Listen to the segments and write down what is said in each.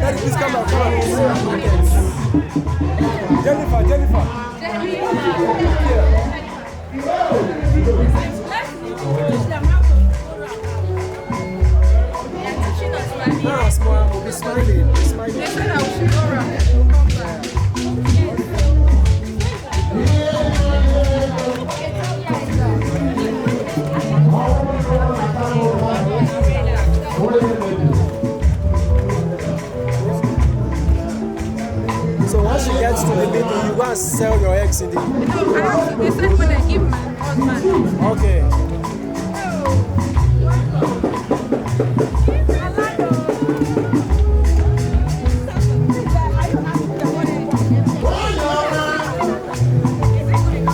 Daddy, please come back. Jennifer. Ah, smile. Be smiling. Be smiling. They said I should go around. We'll come back. So once she gets to the middle, you go and sell your eggs in the... No, they said when I give my husband. Okay.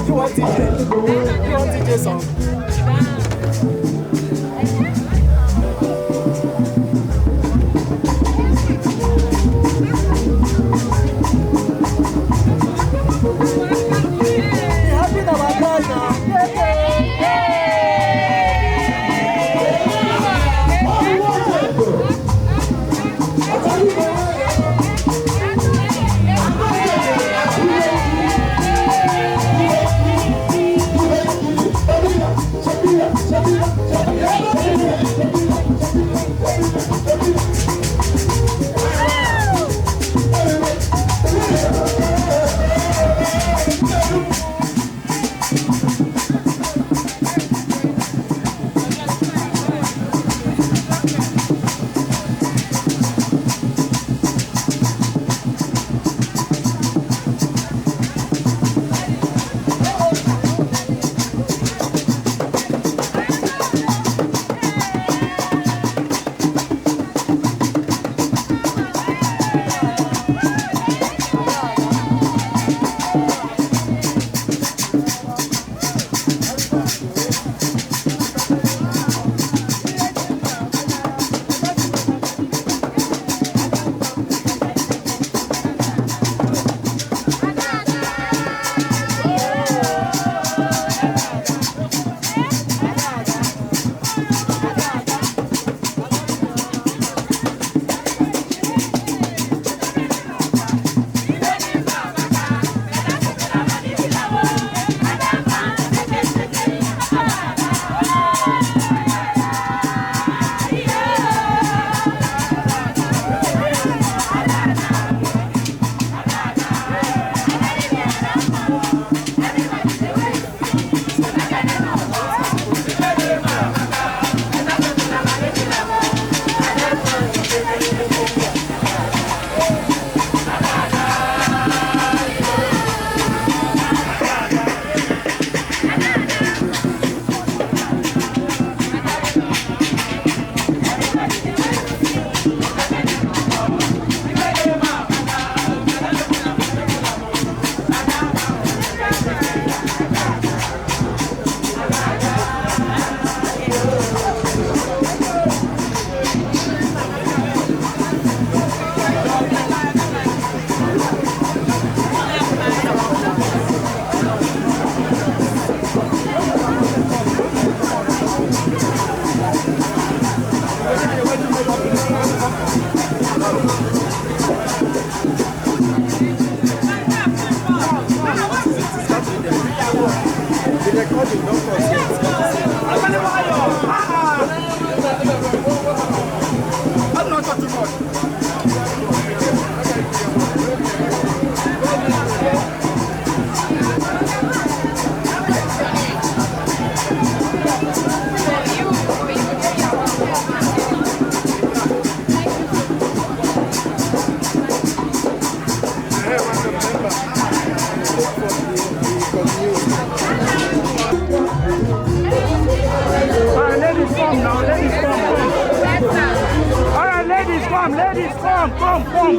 You want DJ? You want DJ song?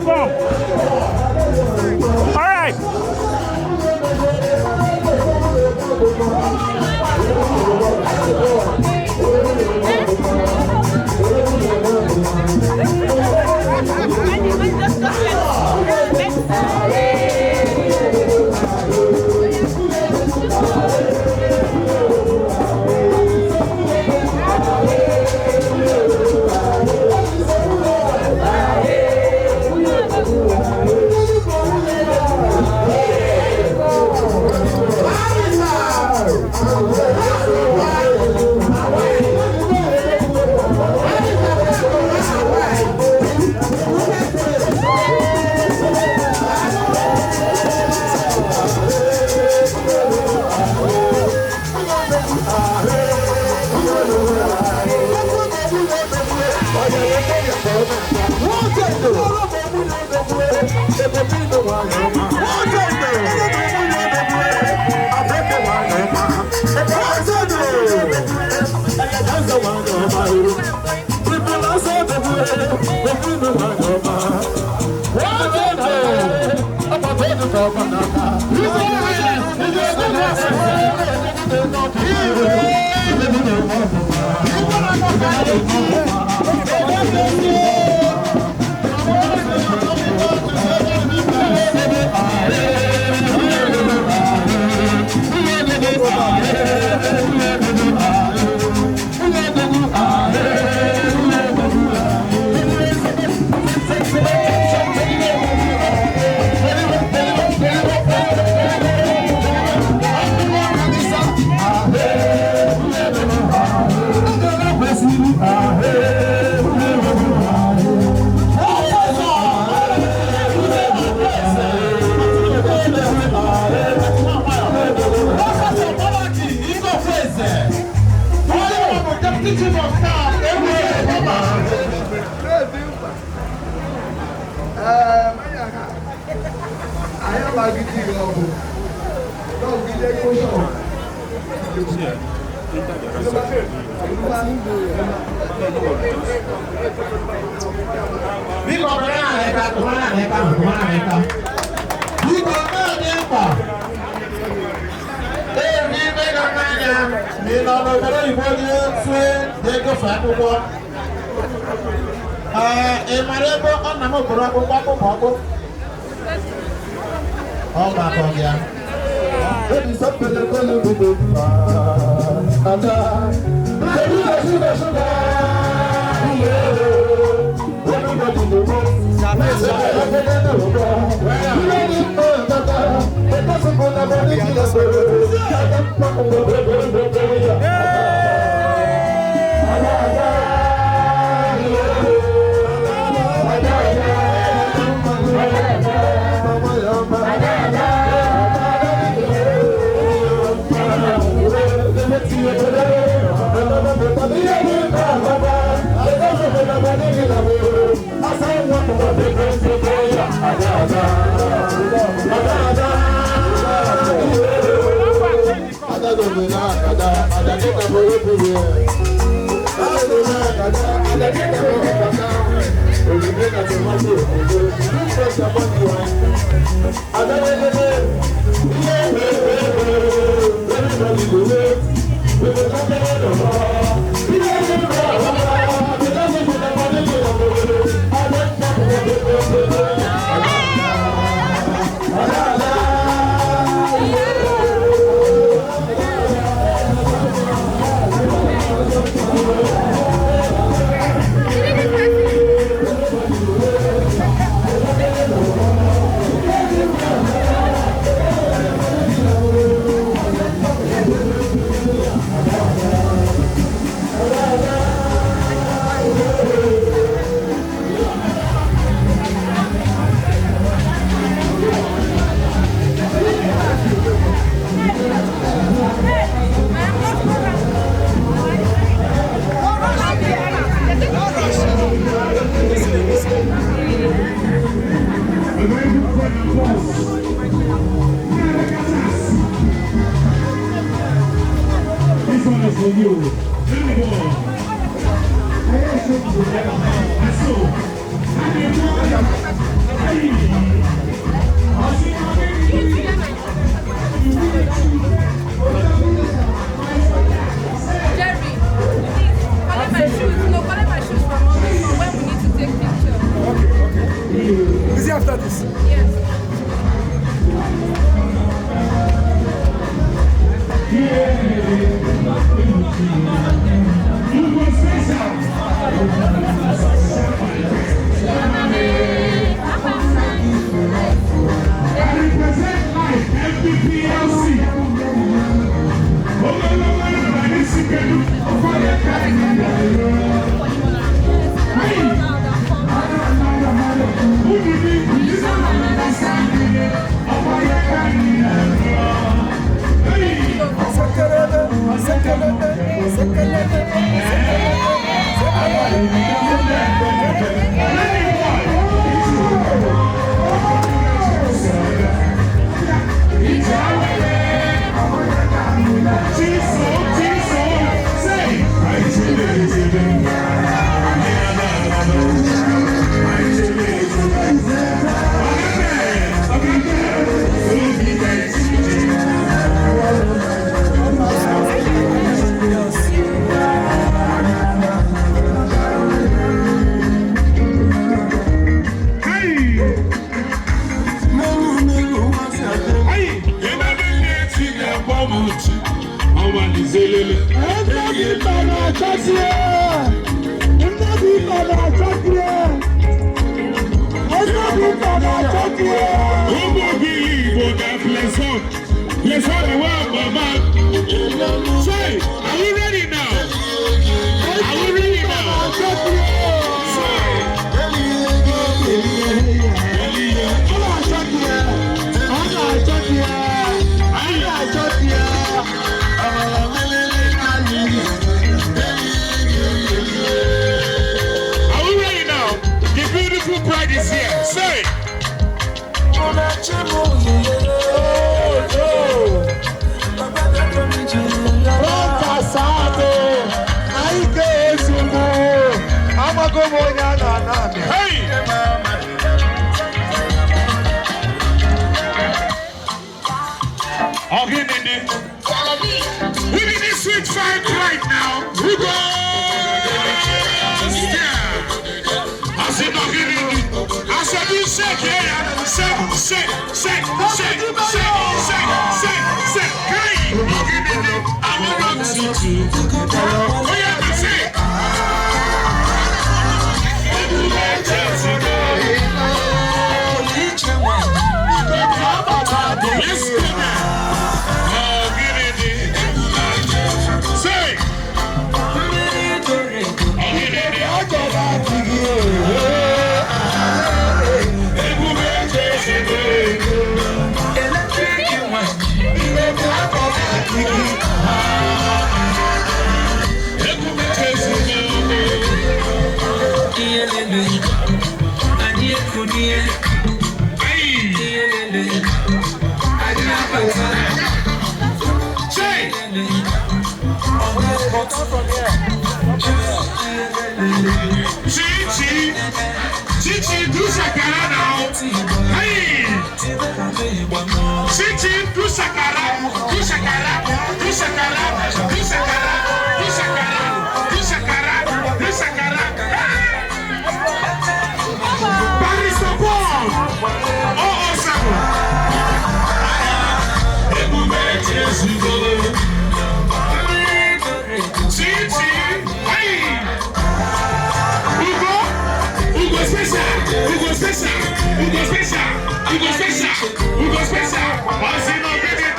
Come. All right. Bride is here. Say. Hey! Okay, Nindi. We need this sweet fight right now. Who goes? Yeah. I said, no, give it. I said, you shake, yeah. Shake. Hey! I'm a rock city. Oh, yeah, I say. Let's go now. Oh, give it. Say. Chichi, do shakara now. Hey! Chichi, do shakara. Paris support. Oh, Chichi, hey! Ugo special. What's in the video?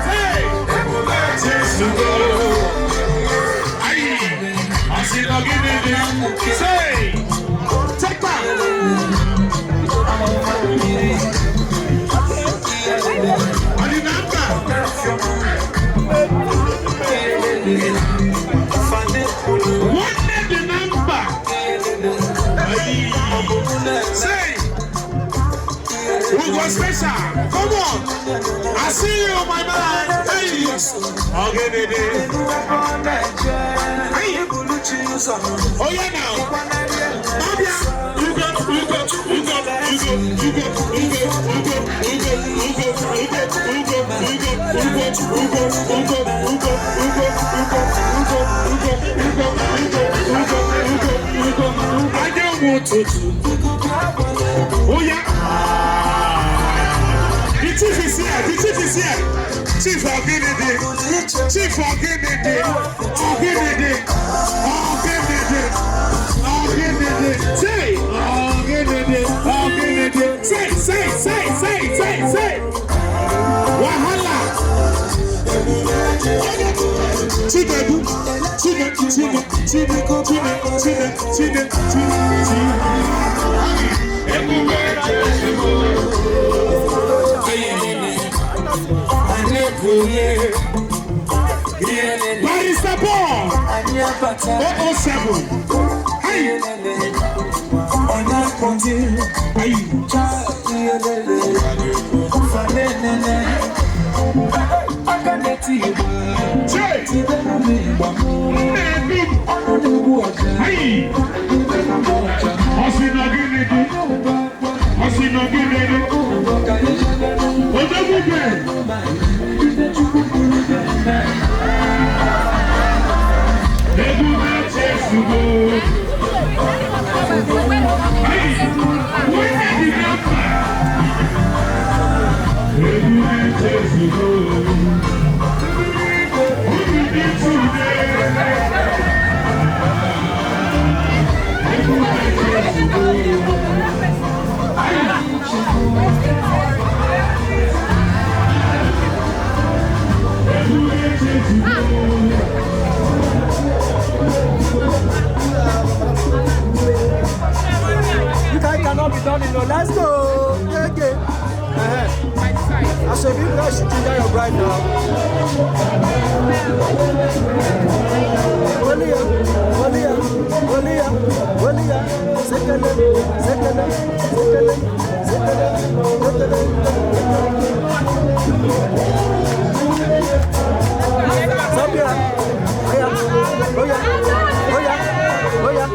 Hey! What's in the video? Say! Take that! What is the number? Say, Ugo special. Come on. I see you, my man. Hey, okay, baby. Hey, oh yeah, now. I don't want to. Oh yeah. The chief is here. Chief, I'll give it. Say. Wahala. Where is the ball? 007. Hey! You guys cannot be done, you know. Let's go. Okay. So if you guys should ginger your bride now. Walia, Walia, Walia, Walia, Sekele, Sekele, Sekele, Sekele, Sekele. Sabia, Oya, Oya, Oya, Oya.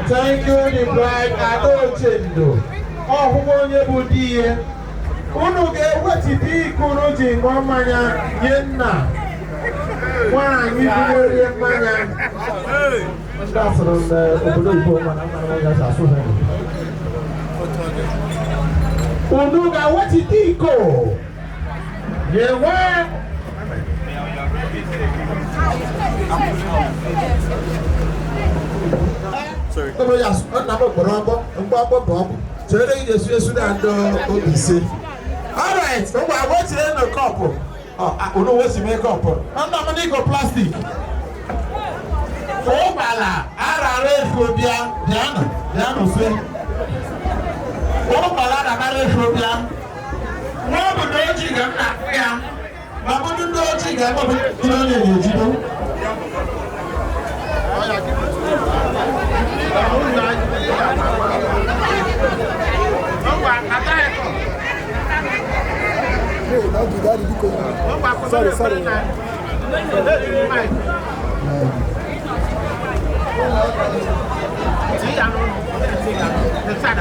Thank you, the bride. I don't change though. Oh, who won't you be? Unu get what you be, Kuruji, Mamma, Yenna. Why you do Manya? That's on the woman. Unu got what you think, oh? Yeah, why? Sorry. Alright, so I want to end a couple. I don't know what's the makeup. I'm not going to go plastic. Oh, Bala, I read for Diana, say. Oh, Bala, I read for Diana. No, but don't you get that? I'm going to do it. I'm going Sorry.